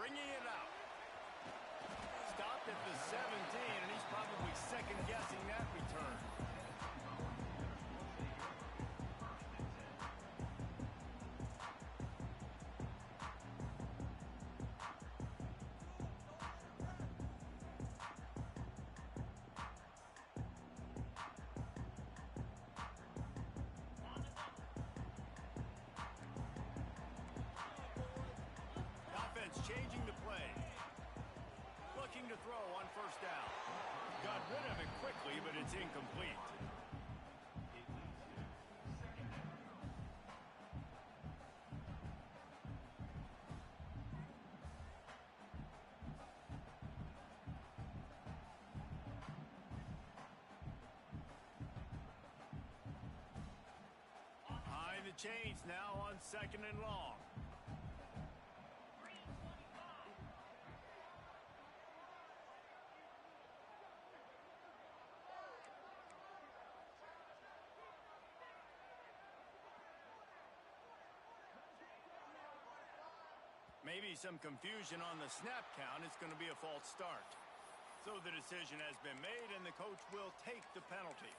bringing it out. Stopped at the 17, and he's probably second-guessing that return. Changing the play. Looking to throw on first down. Got rid of it quickly, but it's incomplete. Behind the chains now on 2nd and long. Maybe some confusion on the snap count. It's going to be a false start. So the decision has been made, and the coach will take the penalty.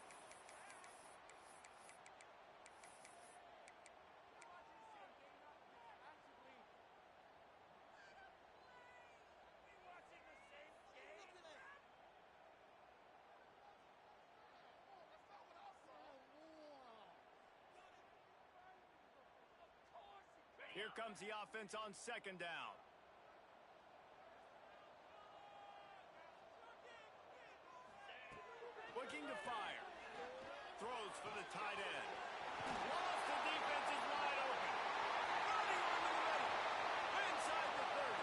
Here comes the offense on 2nd down. Looking to fire. Throws for the tight end. Lost, the defense is wide open. Running on the middle. Inside the 30.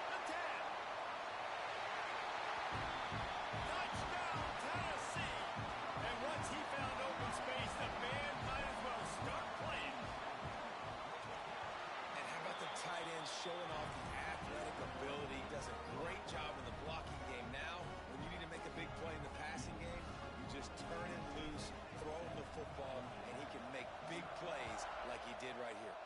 The 10. Touchdown, Tennessee. And once he found open space, the band might as well start playing. The tight end showing off the athletic ability. Does a great job in the blocking game. Now, when you need to make a big play in the passing game, you just turn him loose, throw him the football, and he can make big plays like he did right here.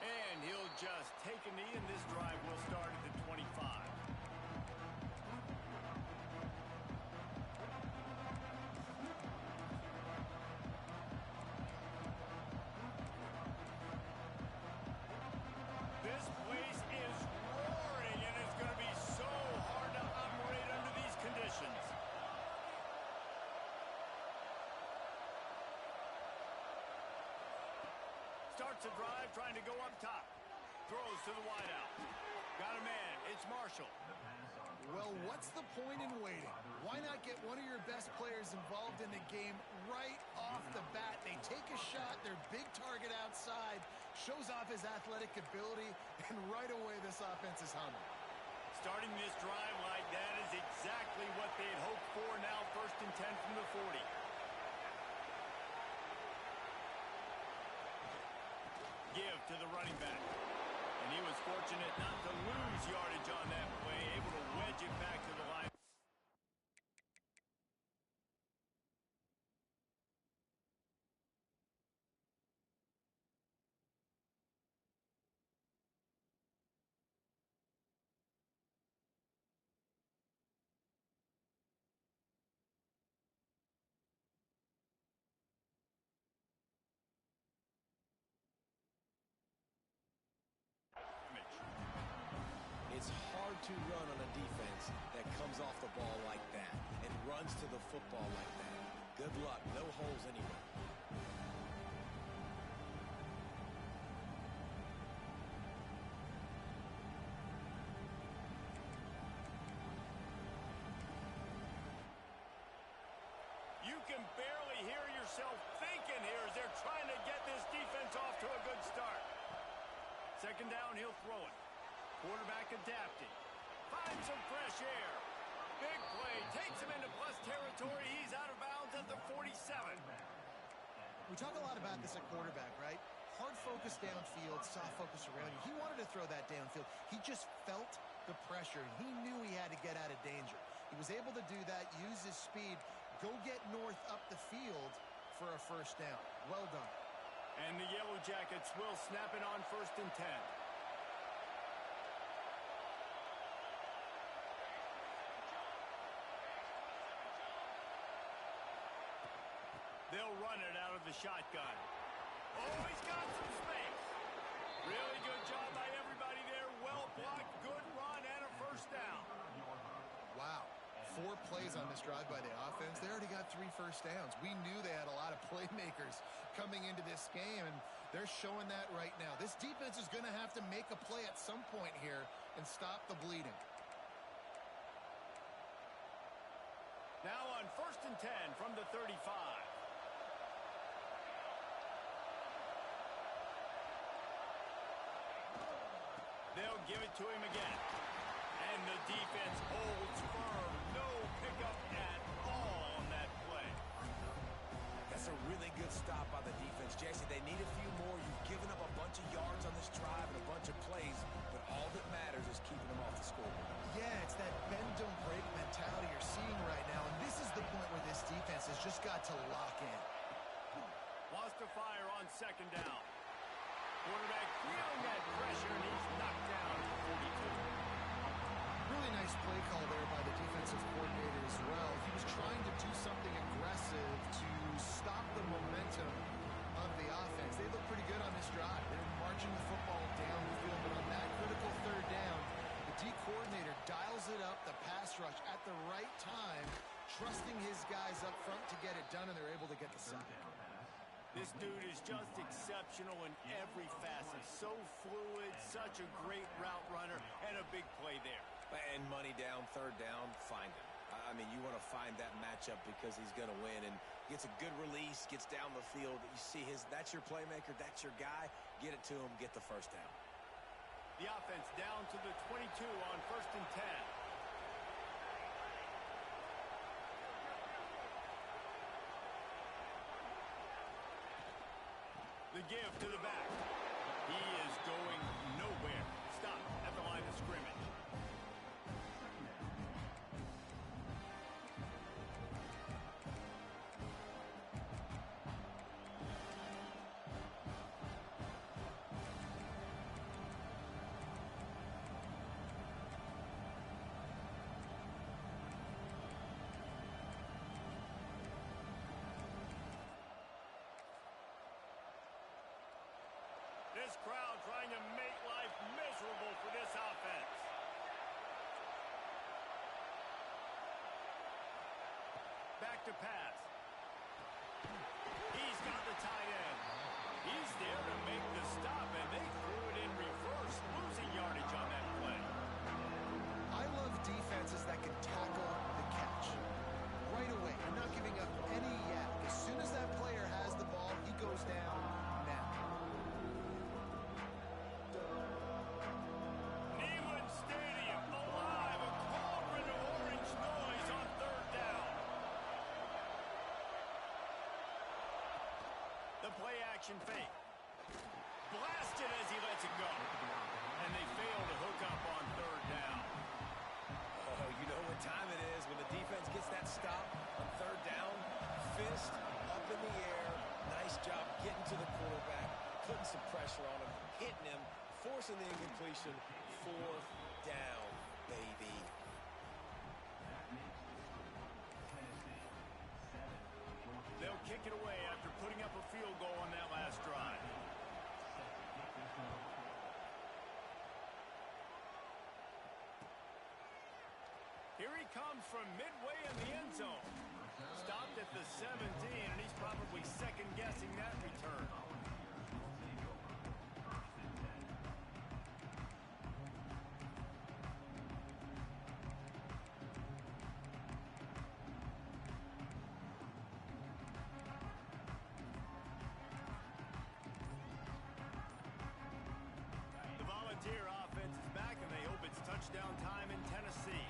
And he'll just take a knee, and this drive will start at the 25. This place is roaring, and it's going to be so hard to operate under these conditions. Starts the drive, trying to go up top. Throws to the wideout. Got a man. It's Marshall. Well, what's the point in waiting? Why not get one of your best players involved in the game right off the bat? They take a shot, their big target outside, shows off his athletic ability, and right away this offense is humming. Starting this drive like that is exactly what they'd hoped for. Now 1st and 10 from the 40. Give to the running back. And he was fortunate not to lose yardage on that play, able to wedge it back to the line. It's hard to run on a defense that comes off the ball like that and runs to the football like that. Good luck. No holes anywhere. You can barely hear yourself thinking here as they're trying to get this defense off to a good start. 2nd down, he'll throw it. Quarterback adapting. Finds some fresh air. Big play. Takes him into plus territory. He's out of bounds at the 47. We talk a lot about this at quarterback, right? Hard focus downfield, soft focus around you. He wanted to throw that downfield. He just felt the pressure. He knew he had to get out of danger. He was able to do that, use his speed, go get north up the field for a 1st down. Well done. And the Yellow Jackets will snap it on 1st and 10. They'll run it out of the shotgun. Oh, he's got some space. Really good job by everybody there. Well blocked, good run, and a 1st down. Wow. 4 plays on this drive by the offense. They already got 3 first downs. We knew they had a lot of playmakers coming into this game, and they're showing that right now. This defense is going to have to make a play at some point here and stop the bleeding. Now on 1st and 10 from the 35. They'll give it to him again. And the defense holds firm. No pickup at all on that play. That's a really good stop by the defense, Jesse. They need a few more. You've given up a bunch of yards on this drive and a bunch of plays, but all that matters is keeping them off the scoreboard. Yeah, it's that bend, don't break mentality you're seeing right now, and this is the point where this defense has just got to lock in. Lost to fire on 2nd down. Quarterback feeling that pressure, and he's knocked down at the 42. Really nice play call there by the defensive coordinator as well. He was trying to do something aggressive to stop the momentum of the offense. They look pretty good on this drive. They're marching the football down the field, but on that critical 3rd down, the D coordinator dials it up, the pass rush at the right time, trusting his guys up front to get it done, and they're able to get the sack. This dude is just exceptional in every facet. So fluid, such a great route runner, and a big play there. And money down, 3rd down, find him. I mean, you want to find that matchup because he's going to win, and gets a good release, gets down the field. You see that's your playmaker, that's your guy. Get it to him, get the 1st down. The offense down to the 22 on 1st and 10. The give to the back. He is going nowhere. Stop at the line of scrimmage. This crowd trying to make life miserable for this offense. Back to pass. He's got the tight end. He's there to make the stop, and they threw it in reverse, losing yardage on that play. I love defenses that can tackle the catch right away. You're not giving up any yak. As soon as that player has the ball, he goes down now. Neyland Stadium alive, a cauldron of orange noise on 3rd down. The play action fake. Blasted as he lets it go. And they fail to hook up on 3rd down. Oh, you know what time it is when the defense gets that stop on 3rd down. Fist up in the air. Nice job getting to the quarterback, putting some pressure on him, hitting him, forcing the incompletion. 4th down, baby. They'll kick it away after putting up a field goal on that last drive. Here he comes from midway in the end zone. Stopped at the 17, and he's probably second-guessing that return. The Volunteer offense is back, and they hope it's touchdown time in Tennessee.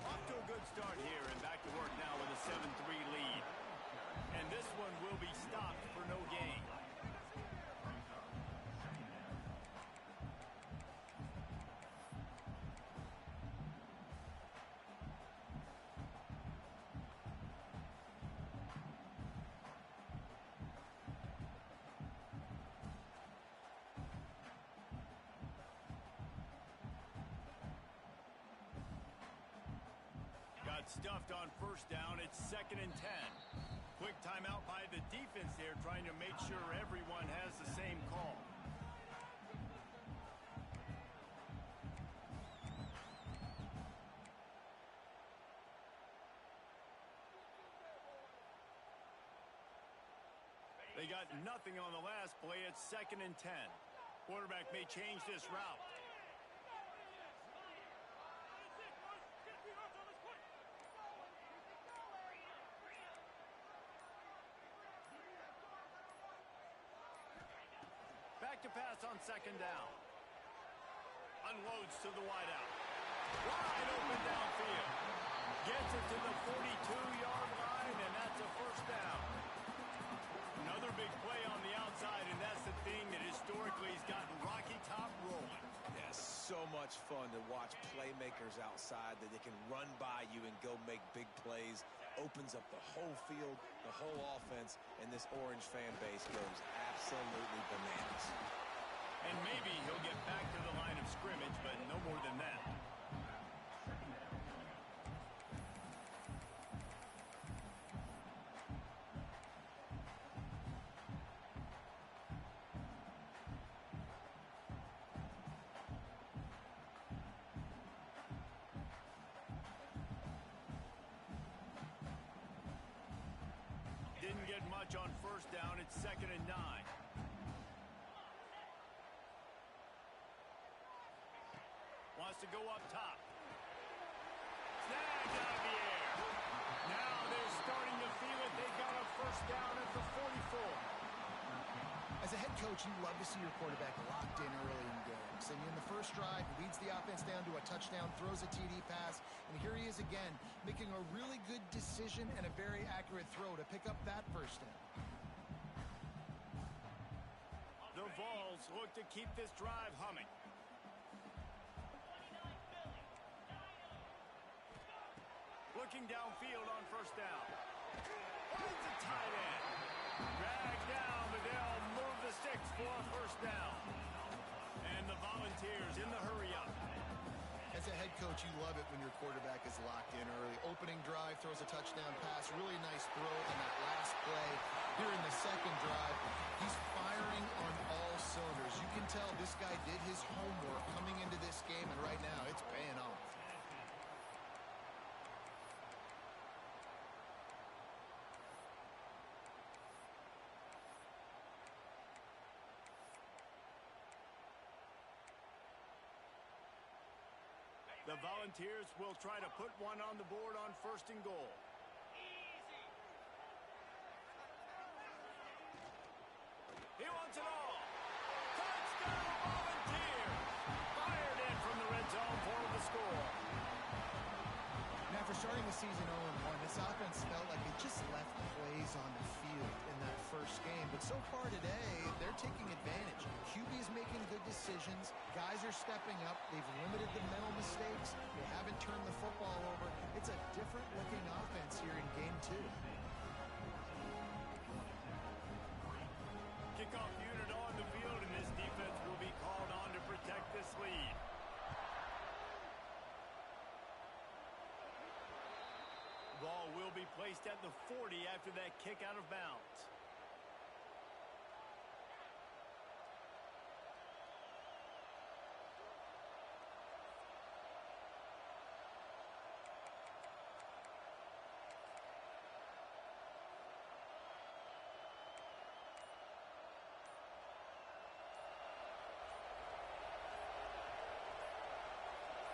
Off to a good start here and back to work now with a 7-3 lead. And this one will be stopped for no gain. stuffed on first down. It's 2nd and 10. Quick timeout by the defense there, trying to make sure everyone has the same call. They got nothing on the last play. It's 2nd and 10. Quarterback may change this route. Back to pass on 2nd down. Unloads to the wideout. Wide open downfield. Gets it to the 42-yard line, and that's a first down. Another big play on the outside, and that's the thing that historically has gotten Rocky Top rolling. Yeah, so much fun to watch playmakers outside that they can run by you and go make big plays. Opens up the whole field, the whole offense, and this Orange fan base goes absolutely bananas. And maybe he'll get back to the line of scrimmage, but no more than that. Didn't get much on first down. It's 2nd and 9. Wants to go up top. Snagged out of the air. Now they're starting to feel it. They got a first down at the 44. As a head coach, you love to see your quarterback locked in early in games. And in the first drive, leads the offense down to a touchdown, throws a TD pass, and here he is again, making a really good decision and a very accurate throw to pick up that first down. The Vols look to keep this drive humming. Looking downfield on first down. Finds a tight end. Dragged down, but they'll move the sticks for a first down. And the Volunteers in the hurry-up. As a head coach, you love it when your quarterback is locked in early. Opening drive, throws a touchdown pass. Really nice throw on that last play. Here in the second drive, he's firing on all cylinders. You can tell this guy did his homework coming into this game, and right now it's paying off. The Volunteers will try to put one on the board on 1st and goal. He wants it all. Touchdown, Volunteers! Fired in from the red zone for the score. Now, for starting the season 0-1, this offense felt like it just left plays on the field in that first game. But so far today, they're taking advantage. QB's making good decisions. Guys are stepping up. They've limited the mental mistakes. They haven't turned the football over. It's a different-looking offense here in Game 2. Kickoff unit on the field, and this defense will be called on to protect this lead. Ball will be placed at the 40 after that kick out of bounds.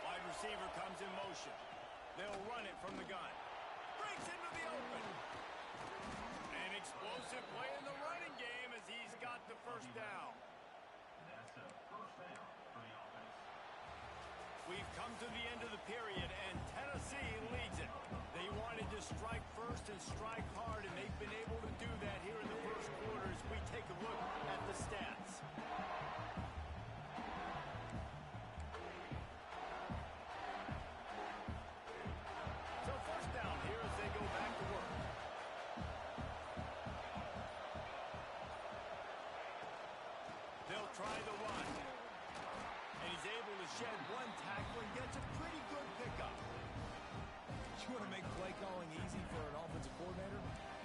Wide receiver comes in motion. They'll run it from the gun. Breaks into the open. An explosive play in the running game as he's got the first down. That's a first down for the offense. We've come to the end of the period, and Tennessee leads it. They wanted to strike first and strike hard, and they've been able to do that here in the first quarter as we take a look at the stats. So first down here as they go back to work. They'll try the run. And he's able to shed one tackle and gets a pretty good pickup. You want to make play calling easy for an offensive coordinator?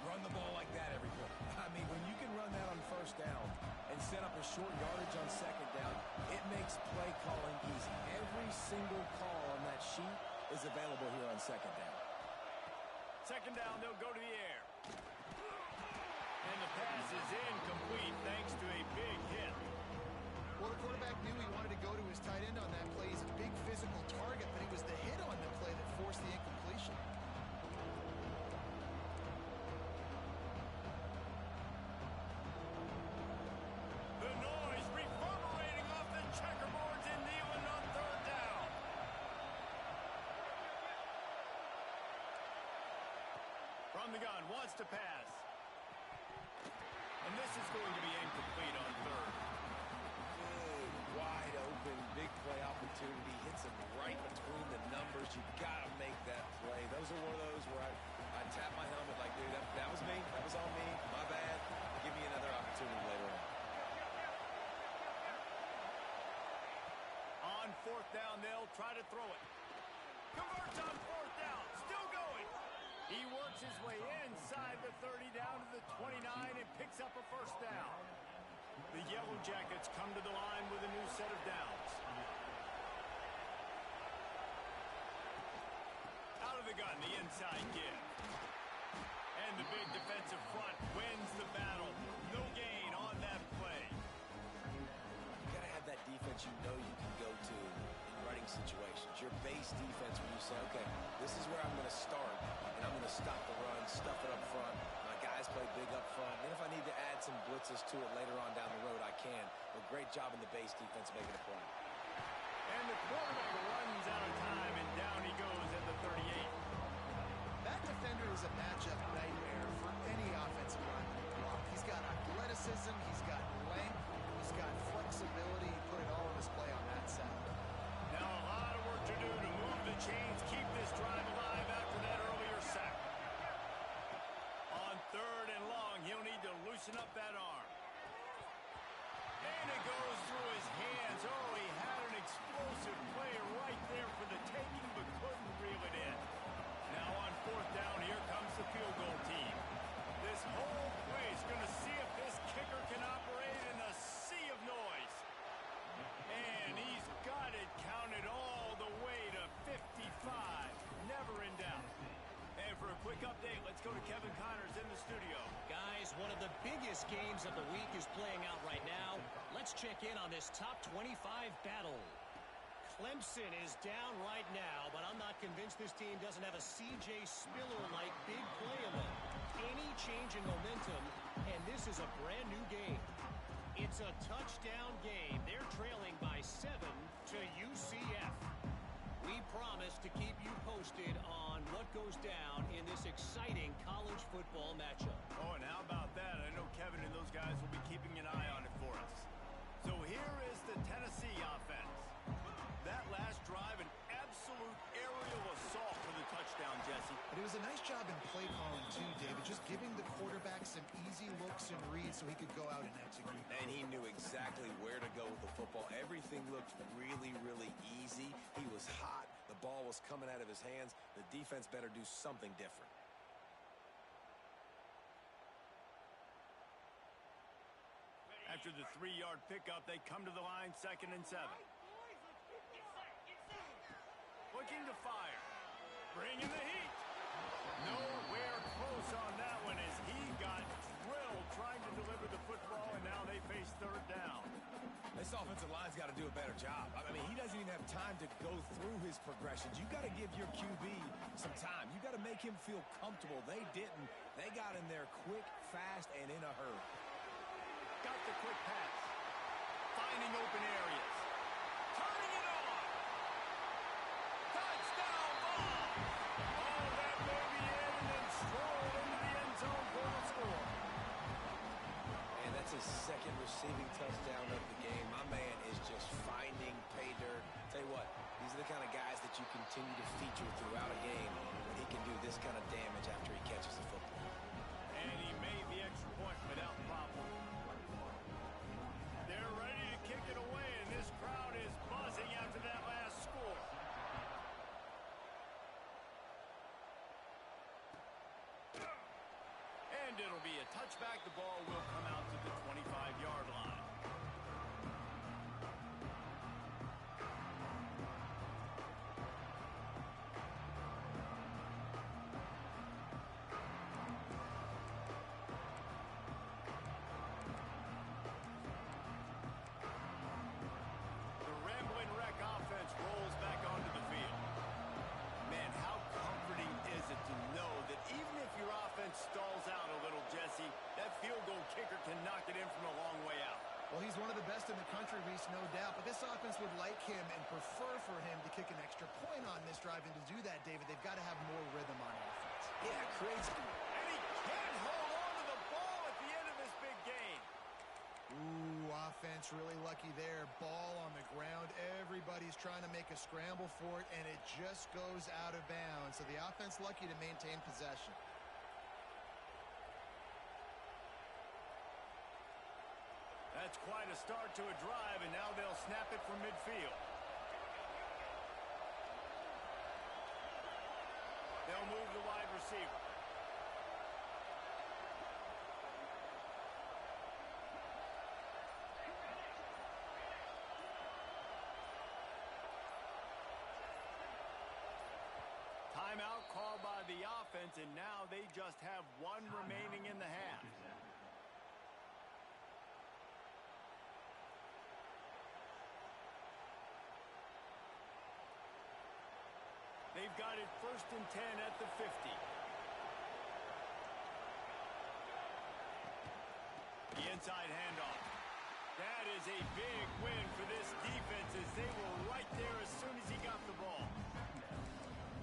Run the ball like that every play. I mean, when you can run that on first down and set up a short yardage on second down, it makes play calling easy. Every single call on that sheet is available here on second down. Second down, they'll go to the air. And the pass is incomplete thanks to a big hit. Well, the quarterback knew he wanted to go to his tight end on that play. He's a big physical target, but it was the hit on the play that forced the incompletion. The noise reverberating off the checkerboards in Neyland on third down. From the gun, wants to pass. And this is going to be incomplete on third. Wide open, big play opportunity. Hits him right between the numbers. You got to make that play. Those are one of those where I tap my helmet like, dude, that was me. That was on me. My bad. Give me another opportunity later on. On fourth down, they'll try to throw it. Converts on fourth down. Still going. He works his way inside the 30 down to the 29 and picks up a first down. The Yellow Jackets come to the line with a new set of downs. Out of the gun, the inside give. And the big defensive front wins the battle. No gain on that play. You got to have that defense you know you can go to in running situations. Your base defense when you say, okay, this is where I'm going to start, and I'm going to stop the run, stuff it up front. My guys play big up front. Then if I need to add some blitzes to it later on down the road, I can. But great job in the base defense making a play. And the quarterback runs out of time, and down he goes at the 38. That defender is a matchup nightmare for any offensive lineman to block. He's got athleticism, he's got length, he's got flexibility. He put it all on display on that side. Now a lot of work to do to move the chains, keep this drive alive after that earlier sack. On third and long, he'll need to loosen up that arm. And it goes through his hands. Oh, he had an explosive player right there for the taking, but couldn't reel it in. Now on fourth down, here comes the field goal team. This whole play is going to see if this kicker can operate in a sea of noise. And he's got it counted all the way to 55. Never in doubt. And for a quick update, let's go to Kevin Connors in the studio. Guys, one of the biggest games of the week is playing out right now. Let's check in on this top 25 battle. Clemson is down right now, but I'm not convinced this team doesn't have a C.J. Spiller-like big play in them. Any change in momentum, and this is a brand new game. It's a touchdown game. They're trailing by 7 to UCF. We promise to keep you posted on what goes down in this exciting college football matchup. Oh, and how about that? I know Kevin and those guys will be keeping an eye on it for us. So here is the Tennessee offense. That last drive, an absolute aerial assault for the touchdown, Jesse. But it was a nice job in play calling too, David, just giving the quarterback some easy looks and reads so he could go out and execute. And he knew exactly where to go with the football. Everything looked really, really easy. He was hot. The ball was coming out of his hands. The defense better do something different. After the 3-yard pickup, they come to the line, 2nd and 7. Looking to fire. Bringing the heat. Nowhere close on that one as he got drilled trying to deliver the football, and now they face third down. This offensive line's got to do a better job. I mean, he doesn't even have time to go through his progressions. You got to give your QB some time. You got to make him feel comfortable. They didn't. They got in there quick, fast, and in a hurry. Got the quick pass. Finding open areas. Turning it on. Touchdown ball. Oh, that may be in and then stroll into the end zone for the score. And that's his second receiving touchdown of the game. My man is just finding pay dirt. Tell you what, these are the kind of guys that you continue to feature throughout a game when he can do this kind of damage after he catches the football. And he made the extra point without problem. They're ready to kick it away, and this crowd is buzzing after that last score. touchback. The ball will come out to the 25-yard line. The Rambling Wreck offense rolls back onto the field. Man, how comforting is it to know that even if your offense stalls out a little, Jesse, that field goal kicker can knock it in from a long way out. Well, he's one of the best in the country, Reese, no doubt. But this offense would like him and prefer for him to kick an extra point on this drive. And to do that, David, they've got to have more rhythm on offense. Yeah, crazy. And he can't hold on to the ball at the end of this big game. Ooh, offense really lucky there. Ball on the ground. Everybody's trying to make a scramble for it, and it just goes out of bounds. So the offense lucky to maintain possession. That's quite a start to a drive, and now they'll snap it from midfield. They'll move the wide receiver. Timeout called by the offense, and now they just have one remaining in the half. They've got it 1st and 10 at the 50. The inside handoff. That is a big win for this defense as they were right there as soon as he got the ball.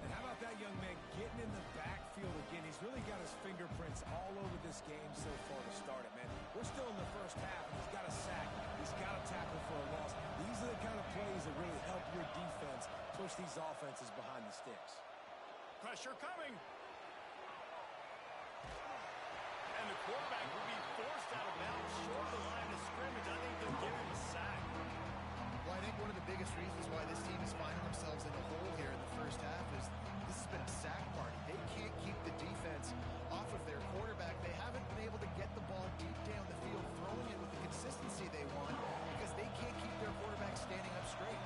And how about that young man getting in the backfield again? He's really got his fingerprints all over this game so far to start it, man. We're still in the first half, and he's got a sack. He's got a tackle for a loss. These are the kind of plays that really help your defense push these offenses behind the sticks. Pressure coming. And the quarterback will be forced out of bounds short of the line of scrimmage. I think they'll give him a sack. Well, I think one of the biggest reasons why this team is finding themselves in a hole here in the first half is this has been a sack party. They can't keep the defense off of their quarterback. They haven't been able to get the ball deep down the field, throwing it with the consistency they want because they can't keep their quarterback standing up straight.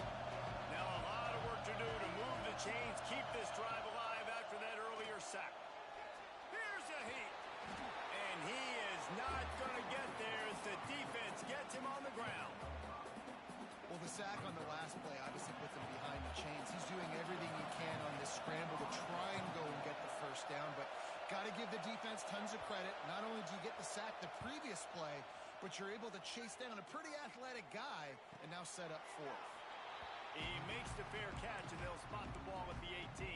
Now a lot of work to do to move the chains, keep this drive alive after that earlier sack. Here's a heat. And he is not going to get there as the defense gets him on the ground. Well, the sack on the last play obviously put them behind the chains. He's doing everything he can on this scramble to try and go and get the first down, but got to give the defense tons of credit. Not only do you get the sack the previous play, but you're able to chase down a pretty athletic guy and now set up fourth. He makes the fair catch, and they'll spot the ball at the 18.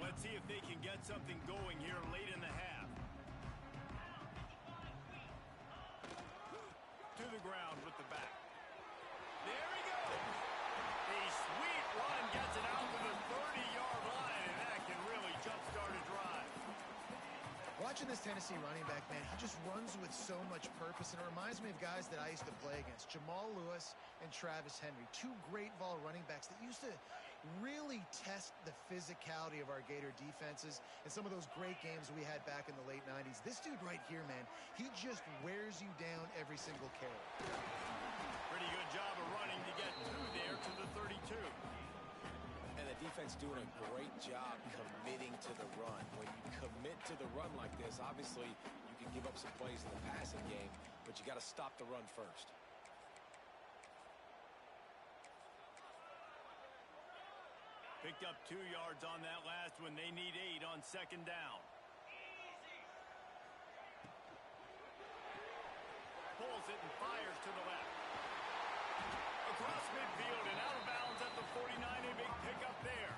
Let's see if they can get something going here late in the half. To the ground with the back. There he goes. A sweet run gets it out to the 30-yard line, and that can really jumpstart a drive. Watching this Tennessee running back, man, he just runs with so much purpose, and it reminds me of guys that I used to play against, Jamal Lewis and Travis Henry, two great Vol running backs that used to really test the physicality of our Gator defenses in some of those great games we had back in the late 90s. This dude right here, man, he just wears you down every single carry. Pretty good job of running to get through there to the 32. And the defense doing a great job committing to the run. When you commit to the run like this, obviously you can give up some plays in the passing game, but you got to stop the run first. Picked up 2 yards on that last one. They need 8 on 2nd down. Pulls it and fires to the left. Across midfield and out of bounds at the 49. A big pickup there.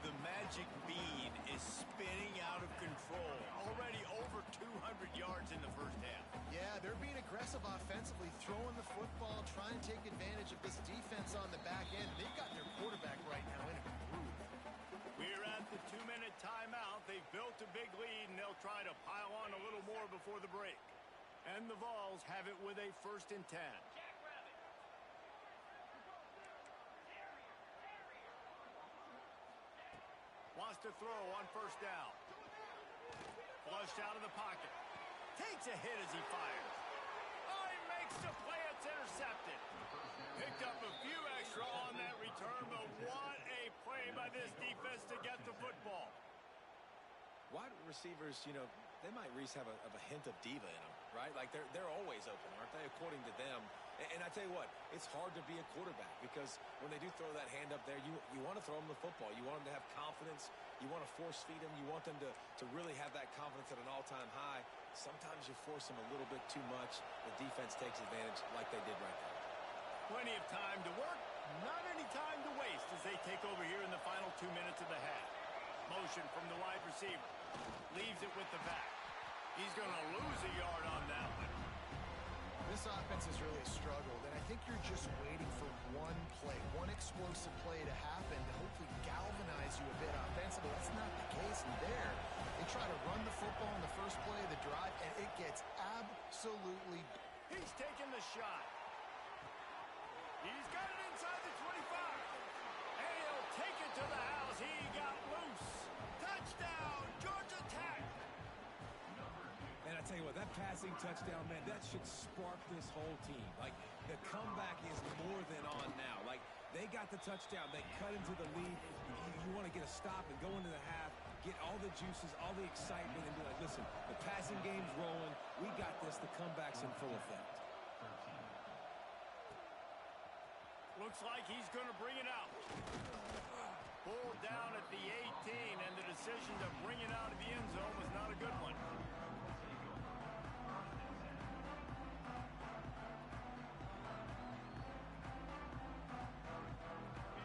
The magic bean is spinning out of control. Already over 200 yards in the first half. Yeah, they're being aggressive offensively, throwing the football, trying to take advantage of this defense on the back end. They've got their quarterback right now in a groove. We're at the 2-minute timeout. They've built a big lead, and they'll try to pile on a little more before the break. And the Vols have it with a 1st and 10. Wants to throw on first down. Flushed out of the pocket. Takes a hit as he fires. Oh, he makes the play. It's intercepted. Picked up a few extra on that return, but what a play by this defense to get the football. Wide receivers, you know, they might at least have a hint of diva in them, right? Like they're always open, aren't they, according to them? And I tell you what, it's hard to be a quarterback because when they do throw that hand up there, you want to throw them the football. You want them to have confidence. You want to force feed them. You want them to really have that confidence at an all-time high. Sometimes you force them a little bit too much. The defense takes advantage like they did right there. Plenty of time to work, not any time to waste as they take over here in the final 2 minutes of the half. Motion from the wide receiver. Leaves it with the back. He's going to lose a yard on that one. This offense has really struggled, and I think you're just waiting for one play, one explosive play to happen to hopefully galvanize you a bit offensively. That's not the case. And there, they try to run the football in the first play of the drive, and it gets absolutely... He's taking the shot. He's got it inside the 25. And he'll take it to the house. He got loose. Touchdown, Georgia Tech. And I tell you what, that passing touchdown, man, that should spark this whole team. Like, the comeback is more than on now. Like, they got the touchdown. They cut into the lead. You want to get a stop and go into the half, get all the juices, all the excitement, and be like, listen, the passing game's rolling. We got this. The comeback's in full effect. Looks like he's going to bring it out. Pulled down at the 18, and the decision to bring it out of the end zone was not a good one.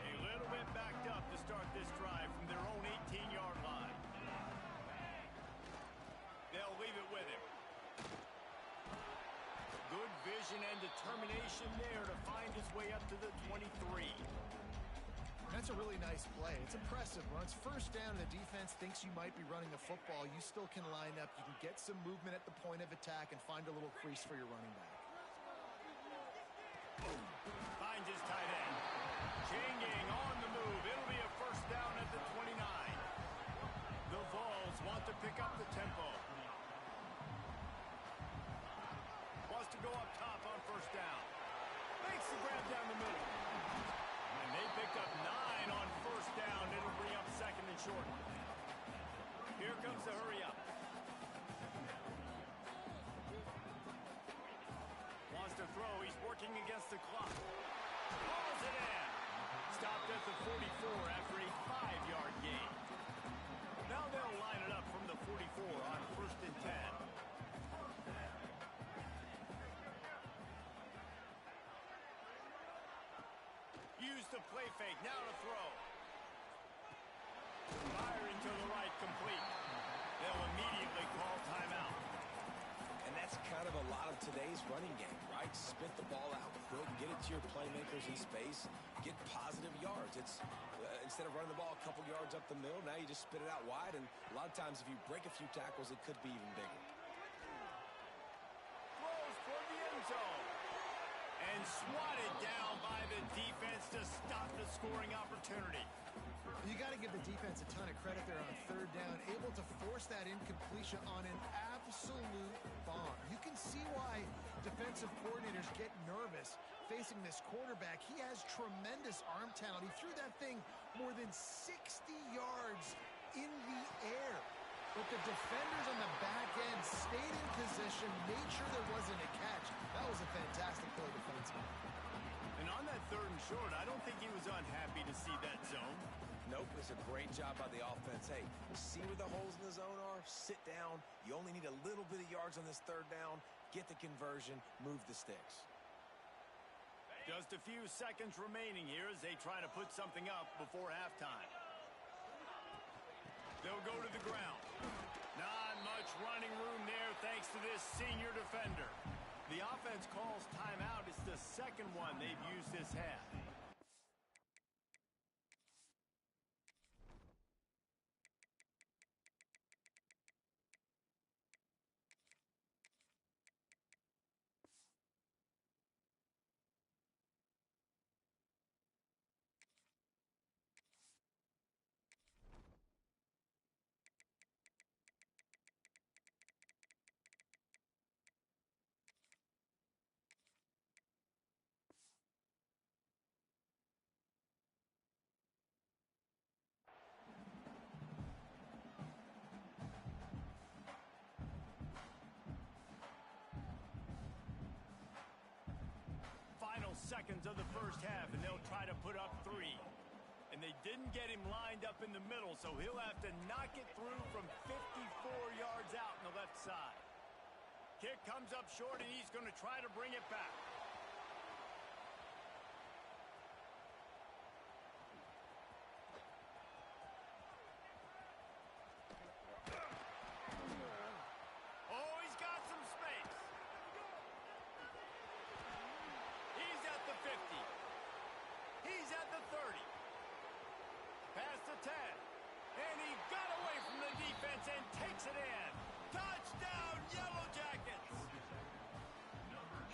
A little bit backed up to start this drive from their own 18-yard line. They'll leave it with him. Good vision and determination there to find his way up to the 23. That's a really nice play. It's impressive. When it's first down and the defense thinks you might be running the football, you still can line up. You can get some movement at the point of attack and find a little crease for your running back. Finds his tight end. Changing on the move. It'll be a first down at the 29. The Vols want to pick up the tempo. Wants to go up top on first down. Makes the grab down the middle. And they pick up 9 on first down. It'll bring up second and short. Here comes the hurry up. Wants to throw. He's working against the clock. Pulls it in. Stopped at the 44 after a 5-yard gain. Now they'll line it up from the 44 on first and 10. Use the play fake. Now to throw. Firing to the right, complete. They'll immediately call timeout. And that's kind of a lot of today's running game, right? Spit the ball out quick, get it to your playmakers in space, get positive yards. It's instead of running the ball a couple yards up the middle, now you just spit it out wide, and a lot of times if you break a few tackles, it could be even bigger. Throws for the end zone. And swatted down by the defense to stop the scoring opportunity. You got to give the defense a ton of credit there on third down, able to force that incompletion on an absolute bomb. You can see why defensive coordinators get nervous facing this quarterback. He has tremendous arm talent. He threw that thing more than 60 yards in the air. But the defenders on the back end stayed in position, made sure there wasn't a catch. That was a fantastic play defensively. And on that third and short, I don't think he was unhappy to see that zone. Nope, it's a great job by the offense. Hey, see where the holes in the zone are? Sit down. You only need a little bit of yards on this third down. Get the conversion. Move the sticks. Just a few seconds remaining here as they try to put something up before halftime. They'll go to the ground. Not much running room there thanks to this senior defender. The offense calls timeout. It's the second one they've used this half. seconds of the first half, and they'll try to put up 3. And they didn't get him lined up in the middle, so he'll have to knock it through from 54 yards out on the left side. Kick comes up short, and he's going to try to bring it back. Oh, he's got some space. He's at the 50. He's at the 30. Past the 10. And he got away from the defense and takes it in. Touchdown, Yellow Jackets!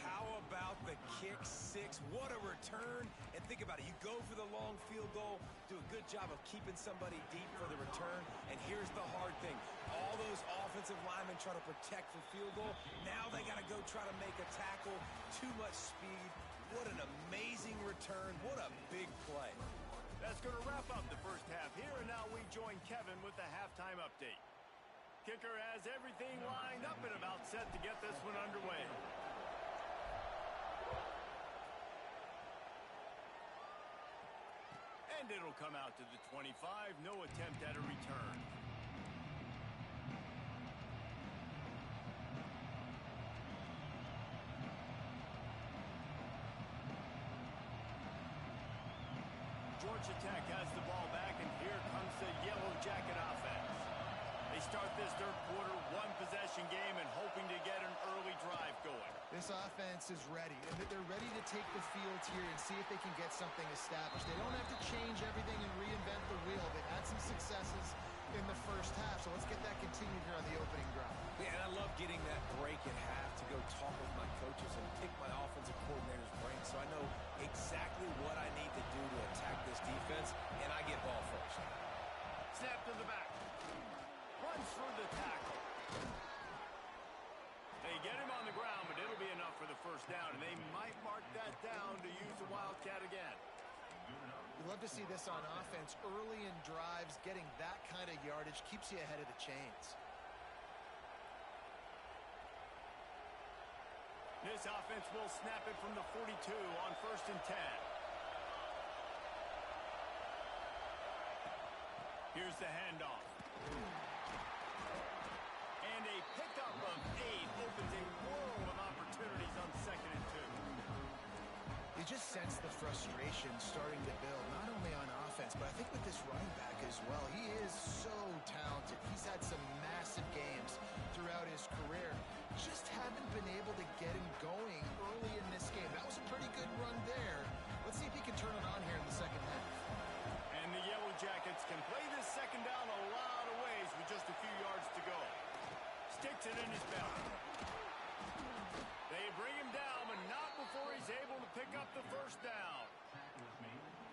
How about the kick six? What a return. And think about it. You go for the long field goal, do a good job of keeping somebody deep for the return. And here's the hard thing. All those offensive linemen try to protect the field goal. Now they got to go try to make a tackle. Too much speed. What an amazing return. What a big play. That's going to wrap up the first half here, and now we join Kevin with the halftime update. Kicker has everything lined up and about set to get this one underway. And it'll come out to the 25. No attempt at a return. Georgia Tech has the ball back, and here comes the Yellow Jacket offense. They start this third quarter one-possession game and hoping to get an early drive going. This offense is ready, and they're ready to take the field here and see if they can get something established. They don't have to change everything and reinvent the wheel. They've had some successes in the first half, so let's get that continued here on the opening drive. Yeah, and I love getting that break at half to go talk with my coaches and pick my offensive coordinator's brain so I know exactly what I need to do to attack this defense, and I get ball first. Snap to the back. Runs through the tackle. They get him on the ground, but it'll be enough for the first down, and they might mark that down to use the Wildcat again. You love to see this on offense. Early in drives, getting that kind of yardage keeps you ahead of the chains. This offense will snap it from the 42 on 1st and 10. Here's the handoff. And a pickup of 8 opens a world of opportunities on 2nd and 2. You just sense the frustration starting to build, not only on offense, but I think with this running back as well. He is so talented. He's had some massive games throughout his career. Just haven't been able to get him going early in this game. That was a pretty good run there. Let's see if he can turn it on here in the second half. And the Yellow Jackets can play this second down a lot of ways with just a few yards to go. Sticks it in his belly. They bring him down, but not before he's able to pick up the first down.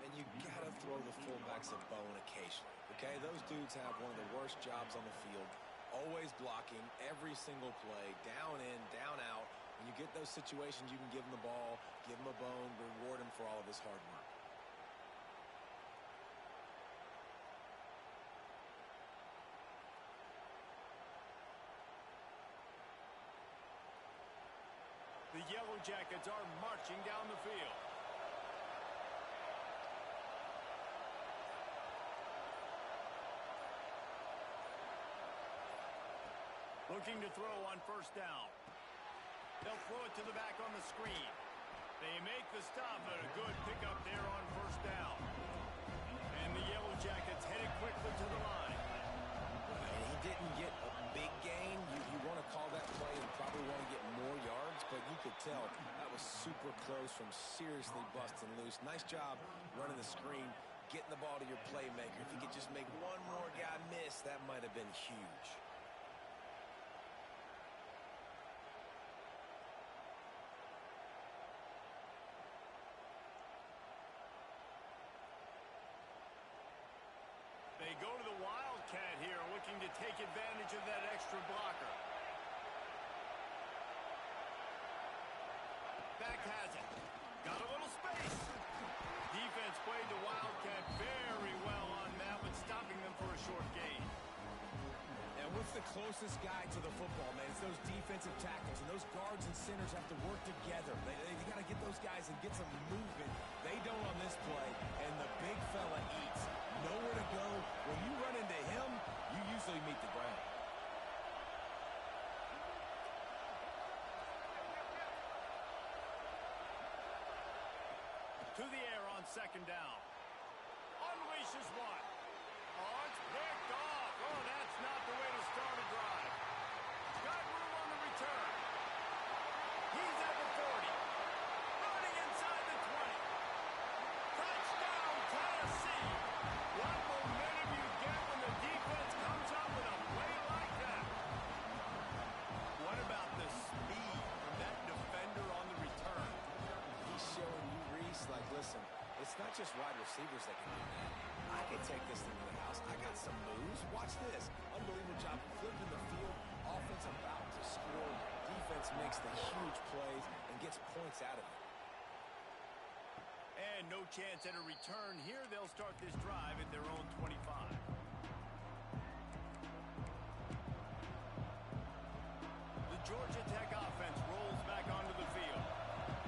And you got to throw the fullbacks a bone occasionally, okay? Those dudes have one of the worst jobs on the field, always blocking every single play, down in, down out. When you get those situations, you can give him the ball, give him a bone, reward him for all of his hard work. The Yellow Jackets are marching down the field. Looking to throw on 1st down. They'll throw it to the back on the screen. They make the stop, but a good pickup there on 1st down. And the Yellow Jackets headed quickly to the line. And he didn't get a big gain. You want to call that play and probably want to get more yards, but you could tell that was super close from seriously busting loose. Nice job running the screen, getting the ball to your playmaker. If you could just make one more guy miss, that might have been huge. They go to the Wildcat here, looking to take advantage of that extra blocker. Back has it. Got a little space. Defense played the Wildcat very well on that one, stopping them for a short gain. And with the the closest guy to the football, man. It's those defensive tackles, and those guards and centers have to work together. They got to get those guys and get some movement. They don't on this play, and the big fella eats. Nowhere to go. When you run into him, you usually meet the ground. To the air on second down. Unleashes one. Oh, it's picked off. Oh, that's not the way to start a drive. Got room on the return. He's at the 40. Running inside the 20. Touchdown, Tennessee. What momentum you get when the defense comes up with a play like that. What about the speed from that defender on the return? He's showing you, Reese, like, listen, it's not just wide receivers that can do that. I can take this thing to the house. I got some moves. Watch this. Unbelievable job flipping the field. Offense about to score. Defense makes the huge plays and gets points out of it. And no chance at a return here. They'll start this drive at their own 25. The Georgia Tech offense rolls back onto the field.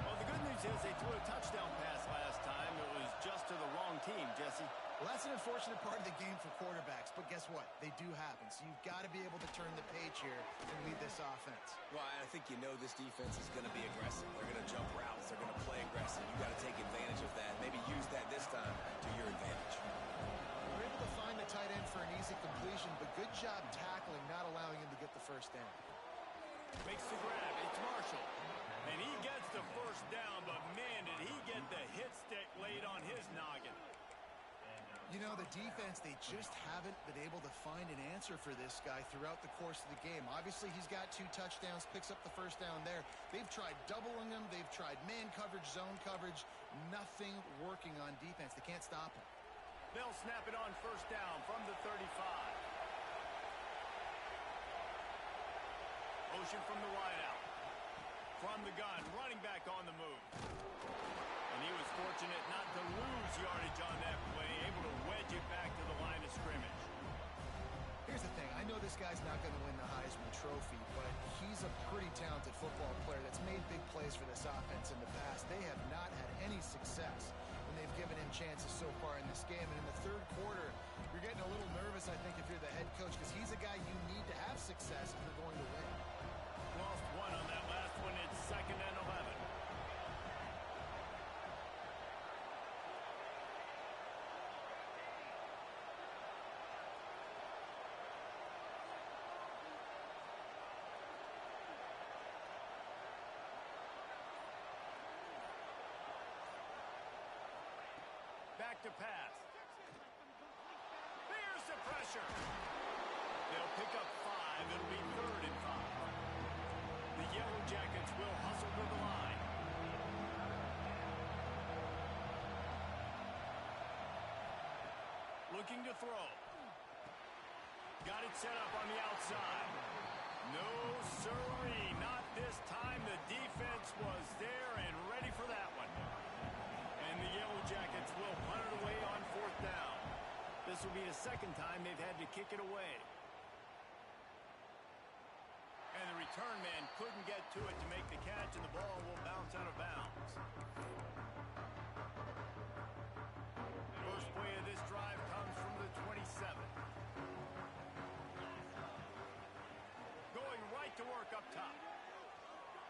Well, the good news is they threw a touchdown pass last time. It was just to the wrong team, Jesse. Well, that's an unfortunate part of the game for quarterbacks, but guess what? They do happen, so you've got to be able to turn the page here and lead this offense. Well, I think you know this defense is going to be aggressive. They're going to jump routes. They're going to play aggressive. You got to take advantage of that. Maybe use that this time to your advantage. We're able to find the tight end for an easy completion, but good job tackling, not allowing him to get the first down. Makes the grab. It's Marshall. And he gets the first down, but man, did he get the hit stick laid on his noggin. You know, the defense, they just haven't been able to find an answer for this guy throughout the course of the game. Obviously, he's got 2 touchdowns, picks up the first down there. They've tried doubling him. They've tried man coverage, zone coverage. Nothing working on defense. They can't stop him. They'll snap it on first down from the 35. Motion from the wideout. From the gun, running back on the move. And he was fortunate not to lose yardage on that play, able to wedge it back to the line of scrimmage. Here's the thing. I know this guy's not going to win the Heisman Trophy, but he's a pretty talented football player that's made big plays for this offense in the past. They have not had any success when they've given him chances so far in this game. And in the third quarter, you're getting a little nervous, I think, if you're the head coach, because he's a guy you need to have success if you're going to win. Lost one on that last one. It's 2nd and 11. Back to pass. There's the pressure. They'll pick up 5. It'll be 3rd and 5. The Yellow Jackets will hustle to the line. Looking to throw. Got it set up on the outside. No siree, not this time. The defense was there and ready for that one. And the Yellow Jackets will punt it away on 4th down. This will be the 2nd time they've had to kick it away. And the return man couldn't get to it to make the catch, and the ball will bounce out of bounds. First play of this drive comes from the 27. Going right to work up top.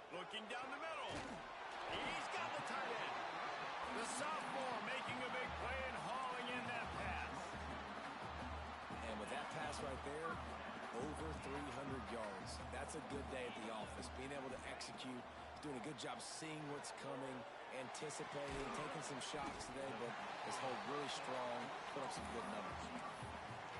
Looking down the middle. He's got the tight end. The sophomore making a big play and hauling in that pass. And with that pass right there, over 300 yards. That's a good day at the office. Being able to execute, doing a good job seeing what's coming, anticipating, taking some shots today, but his hold really strong, put up some good numbers.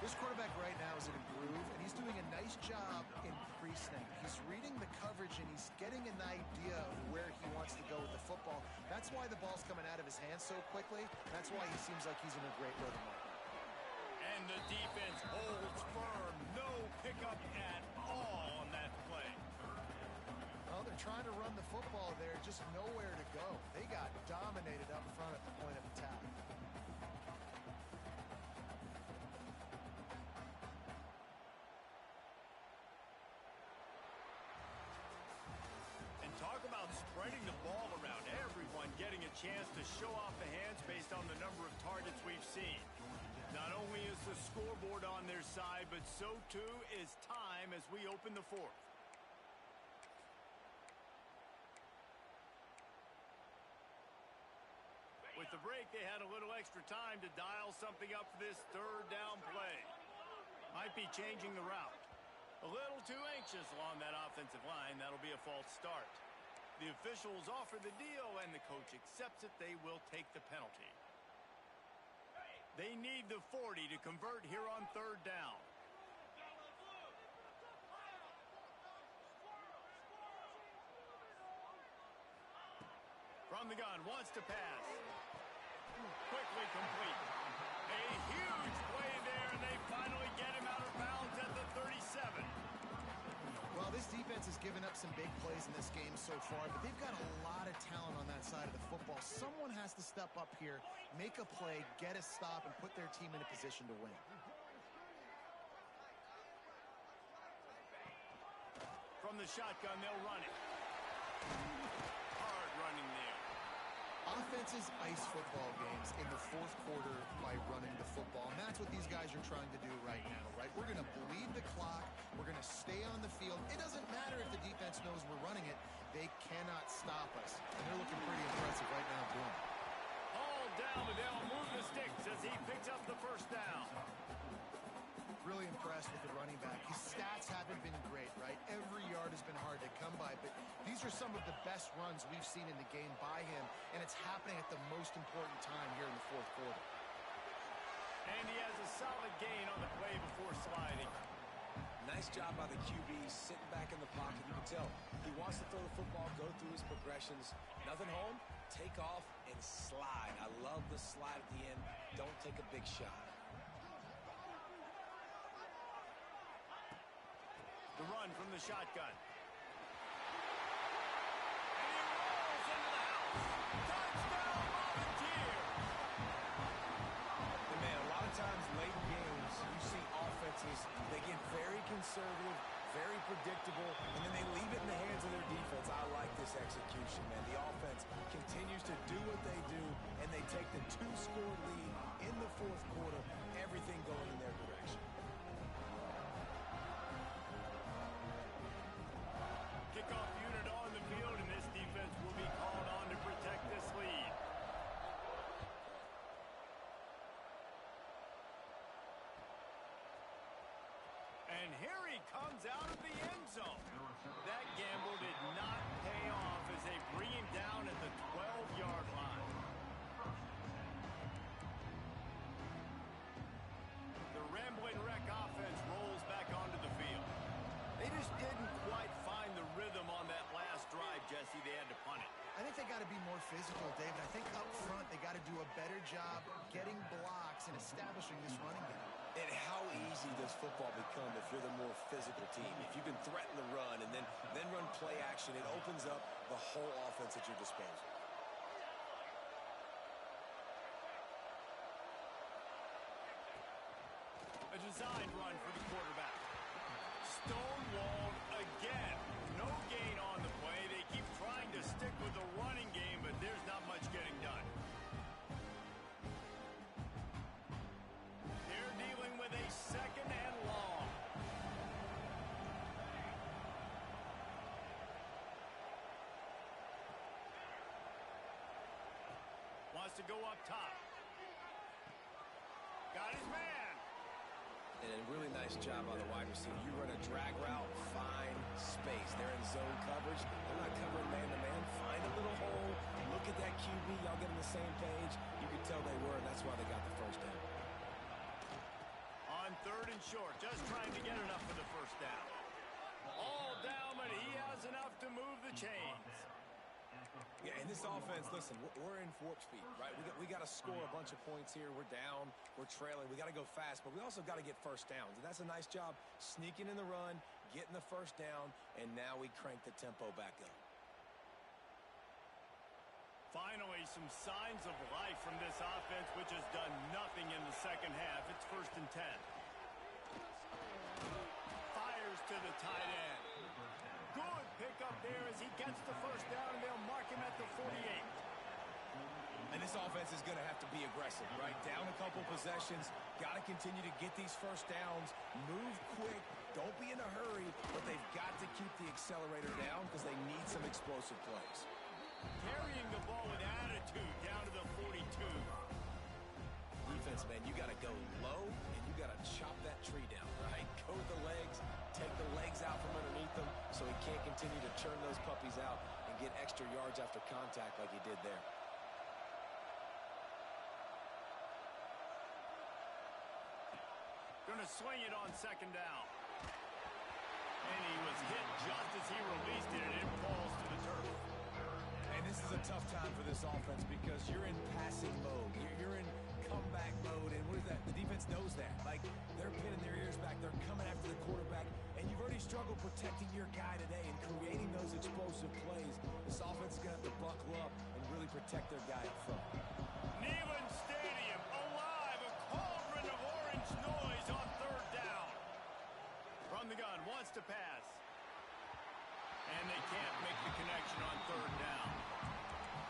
This quarterback right now is in a groove, and he's doing a nice job in pre-snap. He's reading the coverage, and he's getting an idea of where he wants to go with the football. That's why the ball's coming out of his hands so quickly. That's why he seems like he's in a great rhythm right now. And the defense holds firm. No pickup at all on that play. Well, they're trying to run the football there, just nowhere to go. They got dominated up front at the point of attack. chance to show off the hands based on the number of targets we've seen. Not only is the scoreboard on their side, but so too is time as we open the fourth. With the break, they had a little extra time to dial something up for this third down play. Might be changing the route. A little too anxious along that offensive line. That'll be a false start. The officials offer the deal, and the coach accepts it. They will take the penalty. They need the 40 to convert here on third down. From the gun, wants to pass. Quickly complete. A huge play there, and they finally get him out of bounds at the 37. Well, this defense has given up some big plays in this game so far, but they've got a lot of talent on that side of the football. Someone has to step up here, make a play, get a stop, and put their team in a position to win. From the shotgun, they'll run it. Hard running there. Offenses ice football games in the fourth quarter by running the football, and that's what these guys are trying to do right now, right? We're going to bleed the clock. We're going to stay on the field. It doesn't matter if the defense knows we're running it. They cannot stop us, and they're looking pretty impressive right now doing it. All down, but they'll move the sticks as he picks up the first down. Really impressed with the running back. His stats haven't been great, right? Every yard has been hard to come by, but these are some of the best runs we've seen in the game by him, and it's happening at the most important time here in the fourth quarter. And he has a solid gain on the play before sliding. Nice job by the QB, sitting back in the pocket. You can tell he wants to throw the football, go through his progressions. Nothing home, take off and slide. I love the slide at the end. Don't take a big shot. The run from the shotgun. And he rolls into the house. Touchdown, Volunteer! And man, a lot of times late in games, you see offenses, they get very conservative, very predictable, and then they leave it in the hands of their defense. I like this execution, man. The offense continues to do what they do, and they take the 2-score lead in the fourth quarter, everything going in their direction. Kickoff unit on the field, and this defense will be called on to protect this lead. And here he comes out of the end zone. That gamble did not pay off as they bring him down at the 12-yard line. The rambling wreck offense rolls back onto the field. They just didn't quite find the rhythm on that last drive, Jesse. They had to punt it. I think they got to be more physical, David. I think up front they got to do a better job getting blocks and establishing this running game. And how easy does football become if you're the more physical team? If you can threaten the run and then run play action, it opens up the whole offense at your disposal. A designed run for the quarterback. Stonewalled again. No gain on the play. They keep trying to stick with the running game, but there's not much getting done. They're dealing with a second and long. Wants to go up top. Got his man. And a really nice job on the wide receiver. You run a drag route, find space. They're in zone coverage. They're not covering man-to-man. Find a little hole. Look at that QB. Y'all get on the same page. You can tell they were, and that's why they got the first down. On third and short, just trying to get enough for the first down. All down, but he has enough to move the chains. Yeah, and this offense, listen, we're in warp speed, right? We got to score a bunch of points here. We're down. We're trailing. We got to go fast, but we also got to get first downs. And that's a nice job sneaking in the run, getting the first down, and now we crank the tempo back up. Finally, some signs of life from this offense, which has done nothing in the second half. It's 1st and 10. Fires to the tight end. Good pickup there as he gets the first down, and they'll mark him at the 48. And this offense is going to have to be aggressive, right? Down a couple possessions, got to continue to get these first downs, move quick, don't be in a hurry, but they've got to keep the accelerator down because they need some explosive plays. Carrying the ball with attitude down to the 42. Defense, man, you got to go low, and you got to chop that tree down, right? Go with the legs, take the legs out from underneath them so he can't continue to churn those puppies out and get extra yards after contact like he did there. Going to swing it on second down. And he was hit just as he released it, and it falls to the turf. And this is a tough time for this offense because you're in passing mode. You're in comeback mode, and what is that? The defense knows that. Like, they're pinning their ears back. They're coming after the quarterback, and you've already struggled protecting your guy today and creating those explosive plays. This offense is going to have to buckle up and really protect their guy up front. Neyland Stadium alive, a cauldron of orange noise on third down. From the gun, wants to pass. And they can't make the connection on third down.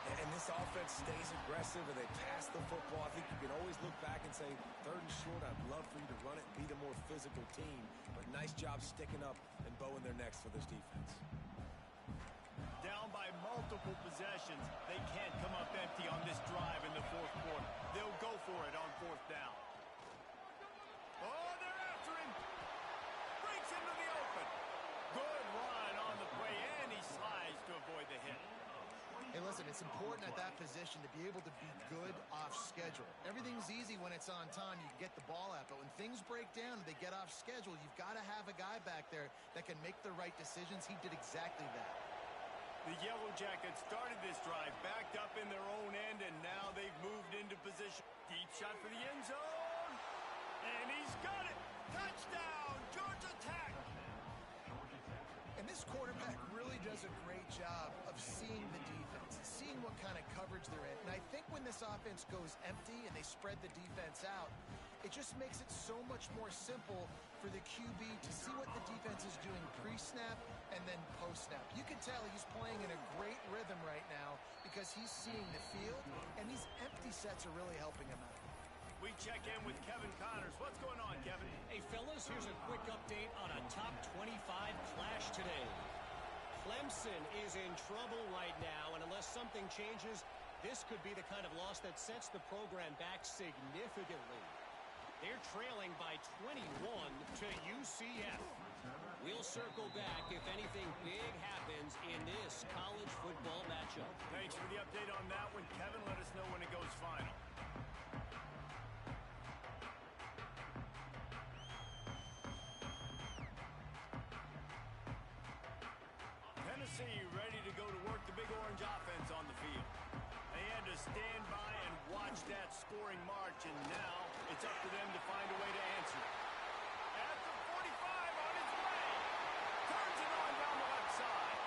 And this offense stays aggressive and they pass the football. I think you can always look back and say, third and short, I'd love for you to run it and be the more physical team. But nice job sticking up and bowing their necks for this defense. Down by multiple possessions. They can't come up empty on this drive in the fourth quarter. They'll go for it on fourth down. Oh, they're after him. Breaks into the open. Good run on the play, and he slides to avoid the hit. Hey, listen, it's important at that position to be able to be good off schedule. Everything's easy when it's on time. You can get the ball out, but when things break down and they get off schedule, you've got to have a guy back there that can make the right decisions. He did exactly that. The Yellow Jackets started this drive, backed up in their own end, and now they've moved into position. Deep shot for the end zone, and he's got it. Touchdown, Georgia Tech. And this quarterback really does a great job of seeing the defense, seeing what kind of coverage they're in. And I think when this offense goes empty and they spread the defense out, it just makes it so much more simple for the QB to see what the defense is doing pre-snap and then post-snap. You can tell he's playing in a great rhythm right now because he's seeing the field, and these empty sets are really helping him out. We check in with Kevin Connors. What's going on, Kevin? Hey, fellas, here's a quick update on a top 25 clash today. Clemson is in trouble right now, and unless something changes, this could be the kind of loss that sets the program back significantly. They're trailing by 21 to UCF. We'll circle back if anything big happens in this college football matchup. Thanks for the update on that one, Kevin. Let us know when it goes final. Tennessee ready to go to work the Big Orange offense on the field. They had to stand by and watch that scoring march, and now it's up to them to find a way to answer it. At the 45, on its way. Turns it on down the left side.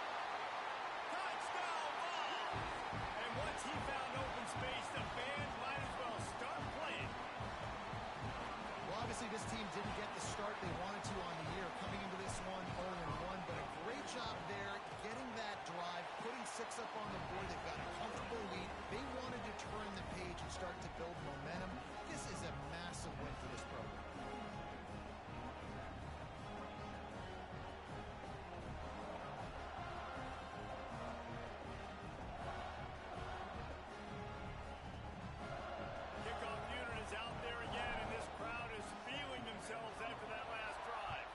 Touchdown ball! And once he found open space, the band might as well start playing. Well, obviously this team didn't get the start they wanted to on the year, coming into this one 0-1, but a great job there, getting that drive, putting 6 up on the board. They've got a comfortable lead. They wanted to turn the page and start to build momentum. This is a massive win for this program. Kickoff unit is out there again, and this crowd is feeling themselves after that last drive.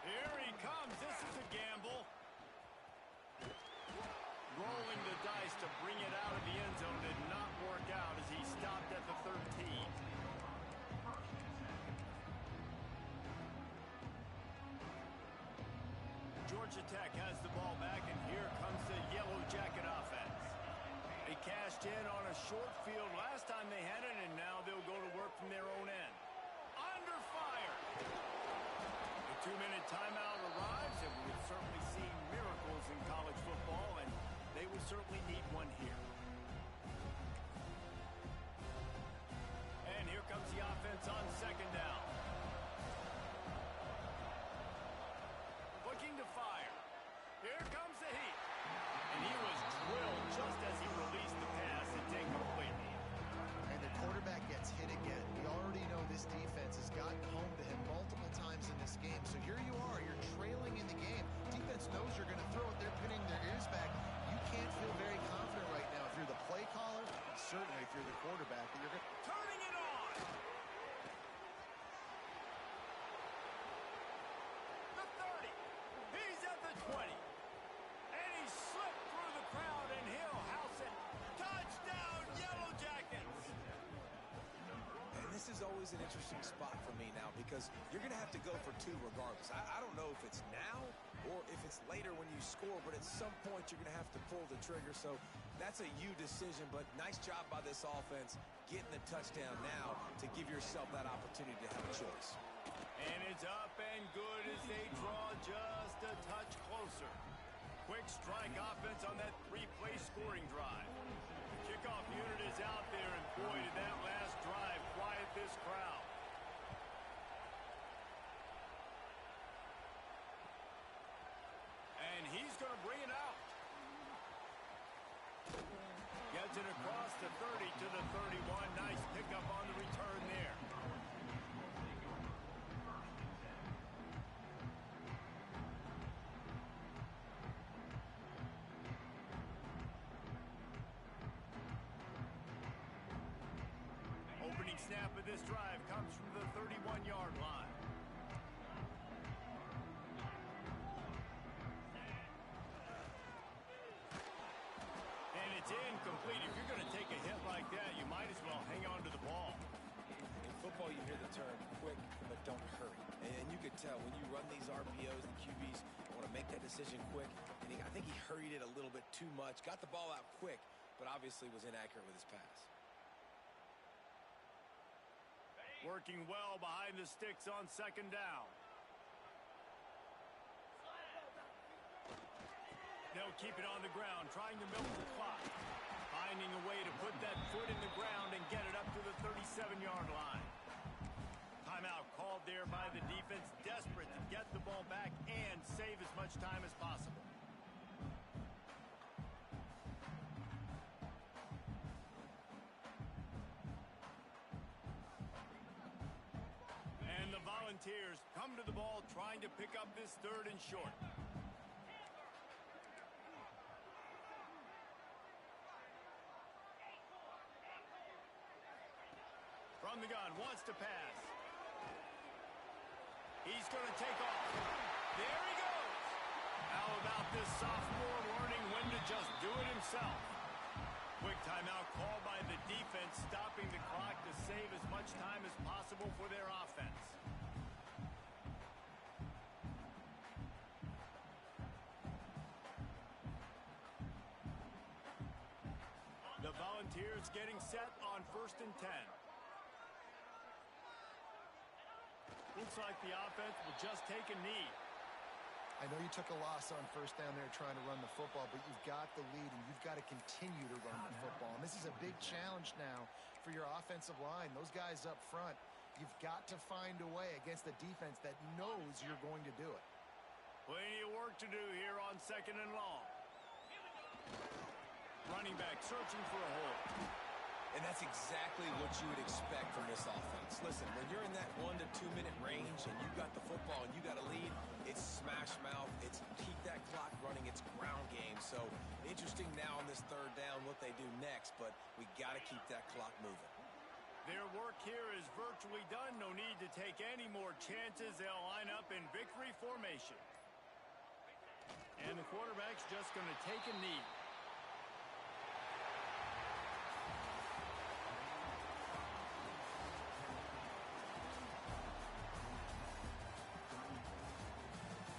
Here he comes. This is a gamble. Rolling the dice to bring it out of the end zone did not work out as he stopped at the 13. Georgia Tech has the ball back, and here comes the Yellow Jacket offense. They cashed in on a short field last time they had it, and now they'll go to work from their own end. Under fire. The 2-minute timeout arrives, and we've certainly seen miracles in college football, and they will certainly need one here. And here comes the offense on second down. Looking to fire. Here comes the quarterback that you're going to... Turning it on. The 30. He's at the 20. And he slipped through the crowd, and he'll house it. Touchdown, Yellow Jackets. And this is always an interesting spot for me now because you're going to have to go for two regardless. I don't know if it's now or if it's later when you score, but at some point you're going to have to pull the trigger. So that's a you decision, but nice job by this offense getting the touchdown now to give yourself that opportunity to have a choice. And it's up and good as they draw just a touch closer. Quick strike offense on that three-play scoring drive. The kickoff unit is out there, and boy, did that last drive quiet this crowd. And he's going to bring it out. Gets it across the 30 to the 31. Nice pickup on the return there. Opening snap of this drive comes from the 31-yard line. And it's incomplete. If you're going to take a hit like that, you might as well hang on to the ball. In football, you hear the term quick, but don't hurry. And you could tell when you run these RPOs, the QBs want to make that decision quick. And I think he hurried it a little bit too much. Got the ball out quick, but obviously was inaccurate with his pass. Working well behind the sticks on second down. They'll keep it on the ground, trying to milk the clock. Finding a way to put that foot in the ground and get it up to the 37-yard line. Timeout called there by the defense, desperate to get the ball back and save as much time as possible. And the Volunteers come to the ball trying to pick up this third and short. From the gun, wants to pass. He's going to take off. There he goes. How about this sophomore learning when to just do it himself? Quick timeout called by the defense, stopping the clock to save as much time as possible for their offense. The Volunteers getting set on 1st and 10. Looks like the offense will just take a knee. I know you took a loss on first down there trying to run the football, but you've got the lead, and you've got to continue to run the football. And this is a big challenge now for your offensive line. Those guys up front, you've got to find a way against a defense that knows you're going to do it. Plenty of work to do here on 2nd and long. Running back searching for a hole. And that's exactly what you would expect from this offense. Listen, when you're in that 1 to 2 minute range and you've got the football and you got a lead, it's smash mouth, it's keep that clock running, it's ground game. So interesting now on this third down what they do next, but we got to keep that clock moving. Their work here is virtually done. No need to take any more chances. They'll line up in victory formation. And the quarterback's just going to take a knee.